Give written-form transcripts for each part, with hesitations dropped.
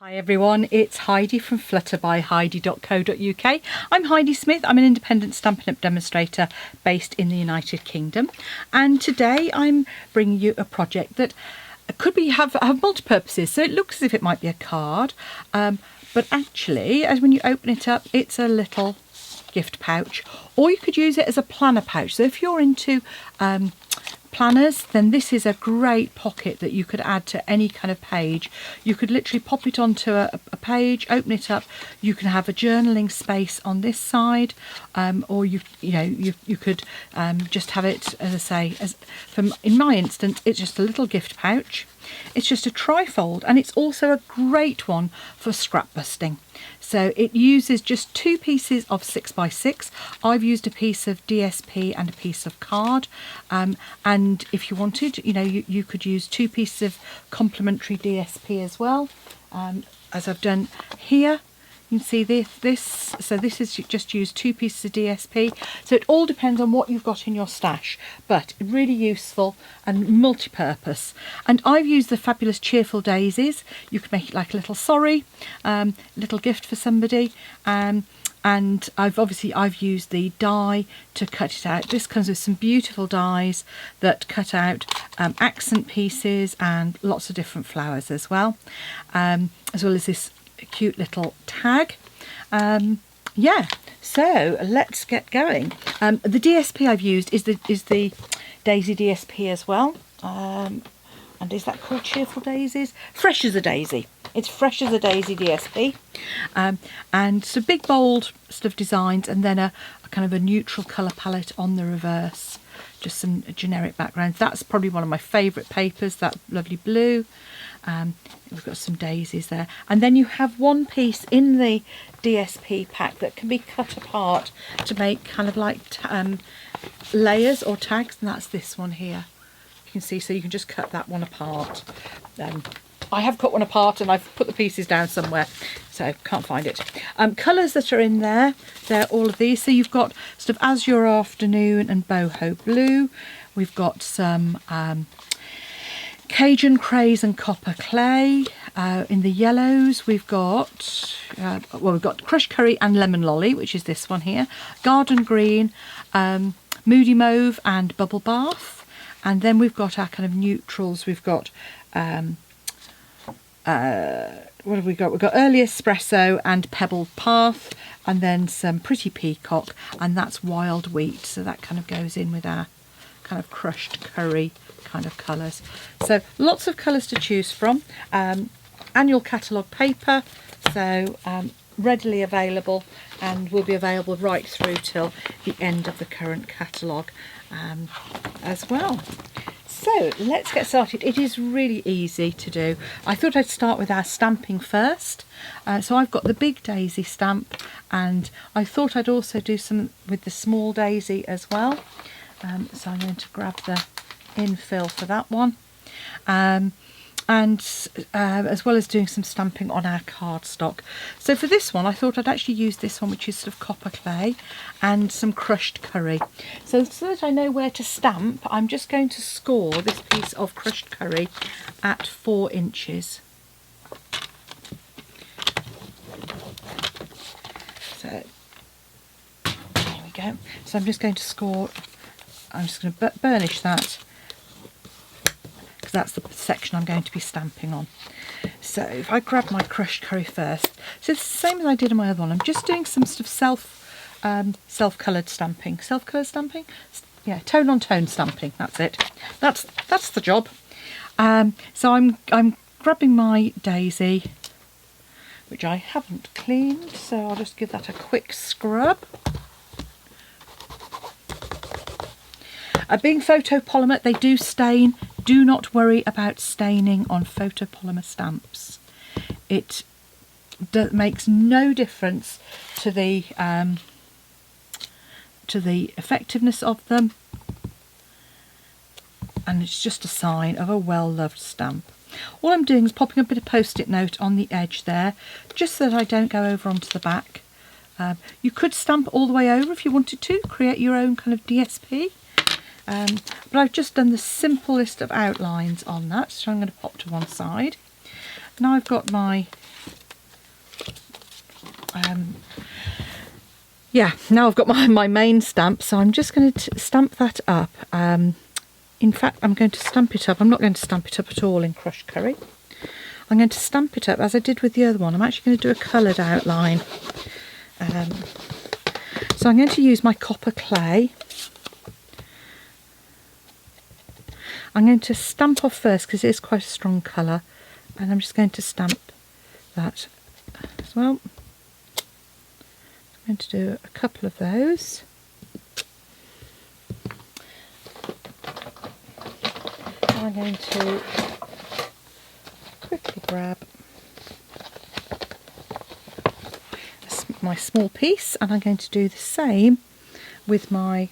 Hi everyone, it's Heidi from flutterbyheidi.co.uk. I'm Heidi Smith. I'm an independent Stampin' Up! Demonstrator based in the United Kingdom, and today I'm bringing you a project that could be have multi-purposes. So it looks as if it might be a card, but actually, as when you open it up, it's a little gift pouch, or you could use it as a planner pouch. So if you're into planners, then this is a great pocket that you could add to any kind of page. You could literally pop it onto a page, open it up. You can have a journaling space on this side, or you could just have it, as I say, in my instance, it's just a little gift pouch. It's just a trifold, and it's also a great one for scrap busting. So it uses just 2 pieces of 6x6. I've used a piece of DSP and a piece of card, and if you wanted, you could use 2 pieces of complementary DSP as well, as I've done here. You can see this. So this is just use 2 pieces of DSP. So it all depends on what you've got in your stash, but really useful and multi-purpose. And I've used the fabulous Cheerful Daisies. You could make it like a little sorry, little gift for somebody. And I've used the die to cut it out. This comes with some beautiful dies that cut out accent pieces and lots of different flowers as well as this cute little tag. Yeah, so let's get going. The DSP I've used is the Daisy DSP as well, and is that called Cheerful Daisies? Fresh as a Daisy. It's Fresh as a Daisy DSP, and so big bold sort of designs, and then a kind of a neutral colour palette on the reverse, just some generic backgrounds. That's probably one of my favourite papers, that lovely blue. We've got some daisies there, and then you have one piece in the DSP pack that can be cut apart to make kind of like layers or tags, and that's this one here. You can see, so you can just cut that one apart. I have cut one apart and I've put the pieces down somewhere, so can't find it. Colours that are in there, they're all of these. So you've got sort of Azure Afternoon and Boho Blue. We've got some Cajun Craze and Copper Clay. In the yellows, we've got we've got Crushed Curry and Lemon Lolly, which is this one here. Garden Green, Moody Mauve and Bubble Bath. And then we've got our kind of neutrals. We've got what have we got? We've got Early Espresso and Pebbled Path, and then some Pretty Peacock, and that's Wild Wheat. So that kind of goes in with our kind of crushed curry kind of colours. So lots of colours to choose from. Annual catalogue paper, so readily available, and will be available right through till the end of the current catalogue as well. So let's get started. It is really easy to do. I thought I'd start with our stamping first. So I've got the big daisy stamp, and I thought I'd also do some with the small daisy as well. So I'm going to grab the infill for that one, and as well as doing some stamping on our cardstock. So for this one, I thought I'd actually use this one, which is sort of copper clay, and some crushed curry. So that I know where to stamp, I'm just going to score this piece of crushed curry at 4 inches. So there we go. So I'm just going to score, I'm just going to burnish that, because that's the section I'm going to be stamping on. So if I grab my crushed curry first, so it's the same as I did in my other one. I'm just doing some sort of self-coloured stamping. Self-coloured stamping? Yeah, tone on tone stamping. That's it. That's the job. So I'm grabbing my daisy, which I haven't cleaned, so I'll just give that a quick scrub. Being photopolymer, they do stain. Do not worry about staining on photopolymer stamps. It makes no difference to the effectiveness of them, and it's just a sign of a well-loved stamp. All I'm doing is popping a bit of post-it note on the edge there, just so that I don't go over onto the back. You could stamp all the way over if you wanted to, create your own kind of DSP. But I've just done the simplest of outlines on that, so I'm going to pop to one side. Now I've got my yeah, now I've got my main stamp, so I'm just going to stamp that up. In fact, I'm going to stamp it up. I'm not going to stamp it up at all in crushed curry. I'm going to stamp it up as I did with the other one. I'm actually going to do a coloured outline. So I'm going to use my copper clay. I'm going to stamp off first because it is quite a strong colour, and I'm just going to stamp that as well. I'm going to do a couple of those. I'm going to quickly grab my small piece, and I'm going to do the same with my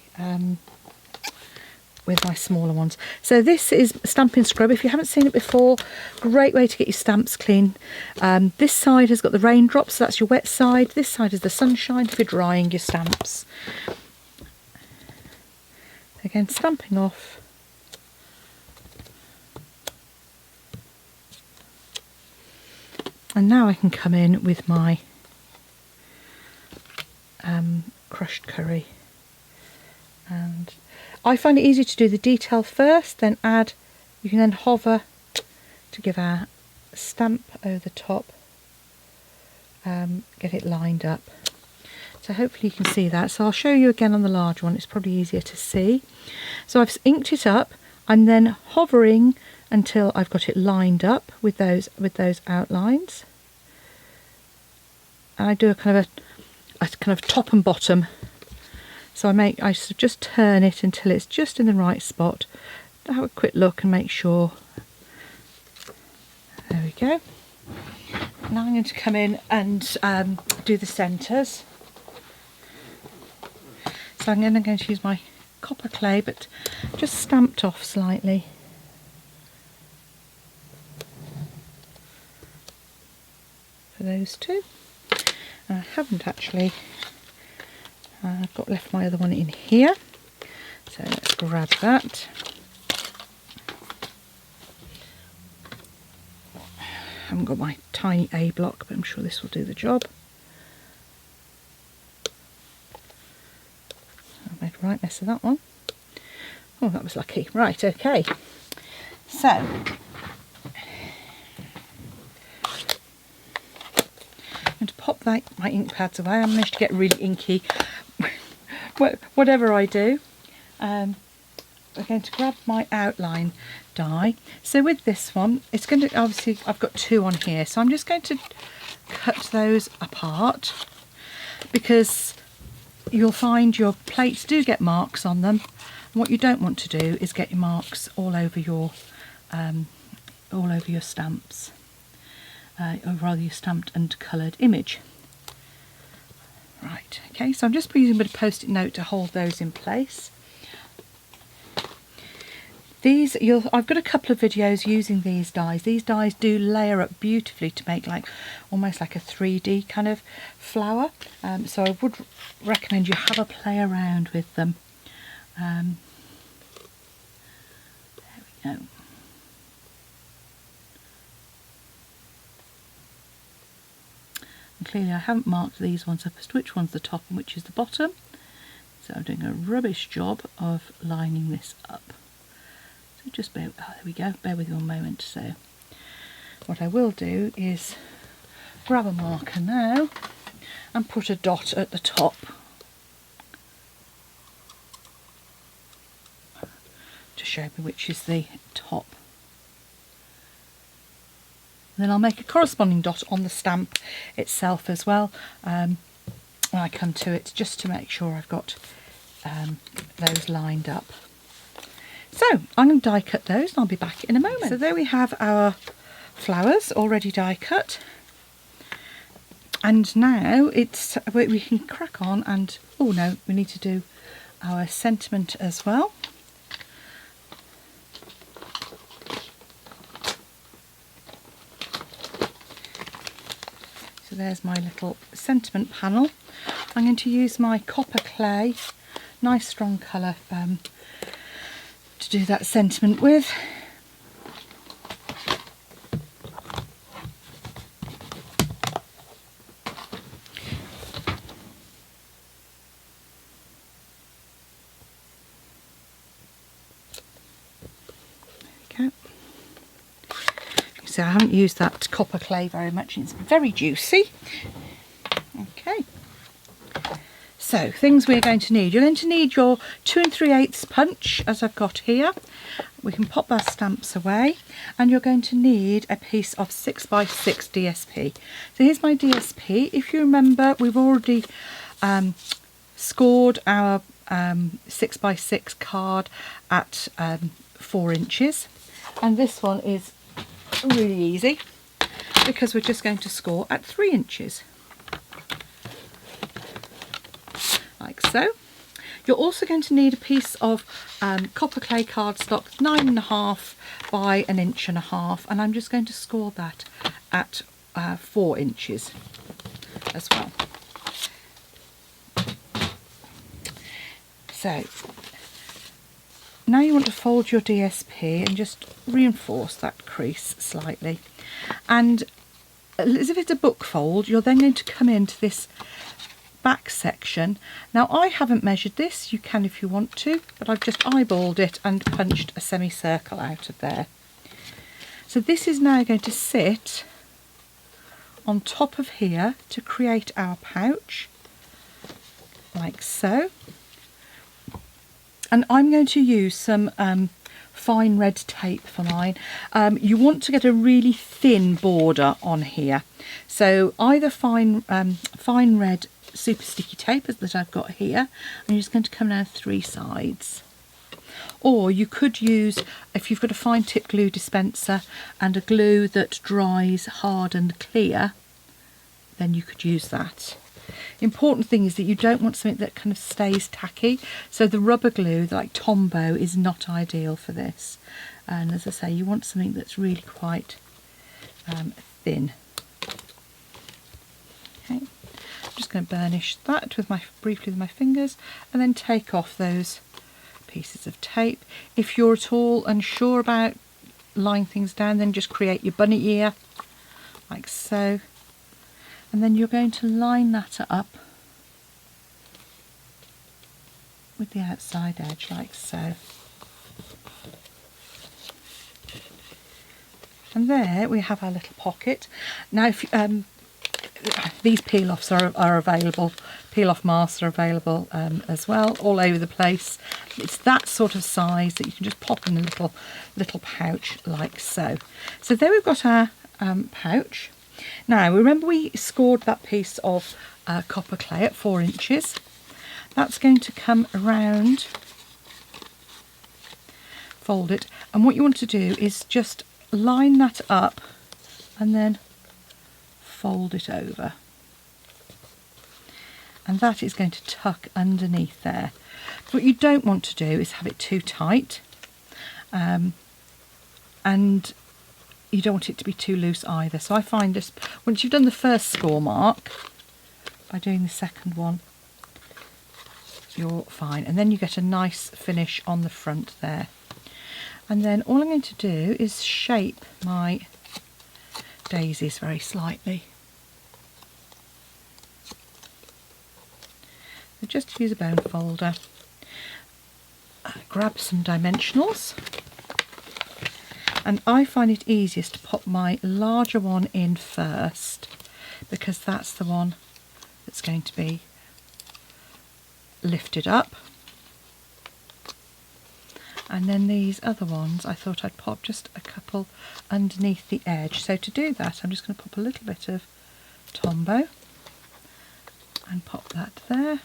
smaller ones. So this is Stampin' Scrub. If you haven't seen it before, great way to get your stamps clean. This side has got the raindrops, so that's your wet side. This side is the sunshine for drying your stamps. Again, stamping off. And now I can come in with my crushed curry, and I find it easy to do the detail first, then add. You can then hover to give our stamp over the top, get it lined up. So hopefully you can see that. So I'll show you again on the large one, it's probably easier to see. So I've inked it up. I'm then hovering until I've got it lined up with those outlines, and I do a kind of top and bottom. So I sort of just turn it until it's just in the right spot. Have a quick look and make sure. There we go. Now I'm going to come in and do the centres. So I'm going to use my copper clay, but just stamped off slightly. For those two. And I haven't actually, I've got left my other one in here. So let's grab that. I haven't got my tiny A block, but I'm sure this will do the job. I made a right mess of that one. Oh, that was lucky. Right, okay. So, I'm going to pop my ink pads away. I managed to get really inky. Whatever I do. I'm going to grab my outline die. So with this one, it's going to, obviously I've got two on here, so I'm just going to cut those apart, because you'll find your plates do get marks on them. And what you don't want to do is get your marks all over your stamps, or rather your stamped and coloured image. Right, okay, so I'm just using a bit of post-it note to hold those in place. These, I've got a couple of videos using these dies. These dies do layer up beautifully to make like almost like a 3D kind of flower. So I would recommend you have a play around with them. There we go. And clearly I haven't marked these ones up as to which one's the top and which is the bottom. So I'm doing a rubbish job of lining this up. So just there we go, bear with me one moment. So what I will do is grab a marker now and put a dot at the top to show me which is the top. And then I'll make a corresponding dot on the stamp itself as well when I come to it, just to make sure I've got those lined up. So I'm going to die cut those and I'll be back in a moment. So there we have our flowers already die cut, and now we can crack on and, oh no, we need to do our sentiment as well. So there's my little sentiment panel. I'm going to use my copper clay, nice strong colour, to do that sentiment with. see, I haven't used that copper clay very much. It's very juicy. Okay. So, things we're going to need. You're going to need your 2 3/8 punch, as I've got here. We can pop our stamps away. And you're going to need a piece of 6x6 DSP. So here's my DSP. If you remember, we've already scored our 6x6 card at 4 inches. And this one is really easy because we're just going to score at 3 inches. Like so. You're also going to need a piece of copper clay cardstock, 9.5 by 1.5 inches, and I'm just going to score that at 4 inches as well. So now you want to fold your DSP and just reinforce that crease slightly, and as if it's a book fold, you're then going to come into this back section. Now I haven't measured this, you can if you want to, but I've just eyeballed it and punched a semicircle out of there. So this is now going to sit on top of here to create our pouch, like so. And I'm going to use some fine red tape for mine. You want to get a really thin border on here, so either fine red super sticky tape that I've got here. I'm just going to come down 3 sides, or you could use, if you've got a fine tip glue dispenser and a glue that dries hard and clear, then you could use that. Important thing is that you don't want something that kind of stays tacky, so the rubber glue like Tombow is not ideal for this, and as I say, you want something that's really quite thin. Okay. I'm just going to burnish that with briefly with my fingers, and then take off those pieces of tape. If you're at all unsure about laying things down, then just create your bunny ear like so, and then you're going to line that up with the outside edge like so. And there we have our little pocket. Now if these peel-offs are available, peel-off masks are available as well, all over the place. It's that sort of size that you can just pop in a little pouch like so. So there we've got our pouch. Now remember we scored that piece of copper clay at 4 inches. That's going to come around, fold it, and what you want to do is just line that up and then fold it over, and that is going to tuck underneath there. What you don't want to do is have it too tight, and you don't want it to be too loose either. So I find just once you've done the first score mark, by doing the second one, you're fine, and then you get a nice finish on the front there. And then all I'm going to do is shape my daisies very slightly. So just use a bone folder, grab some dimensionals, and I find it easiest to pop my larger one in first, because that's the one that's going to be lifted up. And then these other ones I thought I'd pop just a couple underneath the edge. So to do that, I'm just going to pop a little bit of Tombow and pop that there,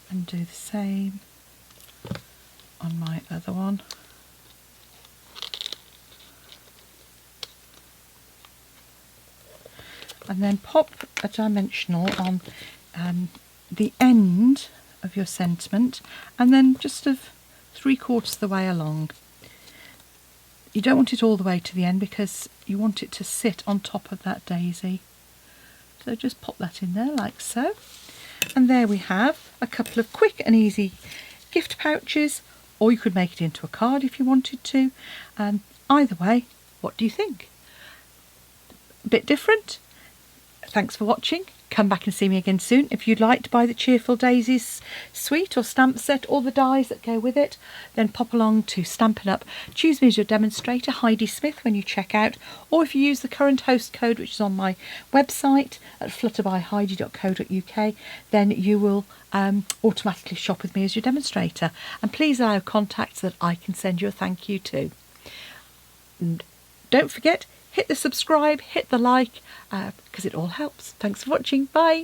and do the same on my other one. And then pop a dimensional on the end of your sentiment, and then just of 3/4 of the way along. You don't want it all the way to the end because you want it to sit on top of that daisy. So just pop that in there like so. And there we have a couple of quick and easy gift pouches, or you could make it into a card if you wanted to. Either way, what do you think? A bit different? Thanks for watching, come back and see me again soon. If you'd like to buy the Cheerful Daisies suite or stamp set, or the dies that go with it, then pop along to Stampin' Up. Choose me as your demonstrator, Heidi Smith, when you check out, or if you use the current host code, which is on my website at flutterbyheidi.co.uk, then you will automatically shop with me as your demonstrator. And please allow contacts that I can send you a thank you to. And don't forget, hit the subscribe, hit the like, because it all helps. Thanks for watching. Bye.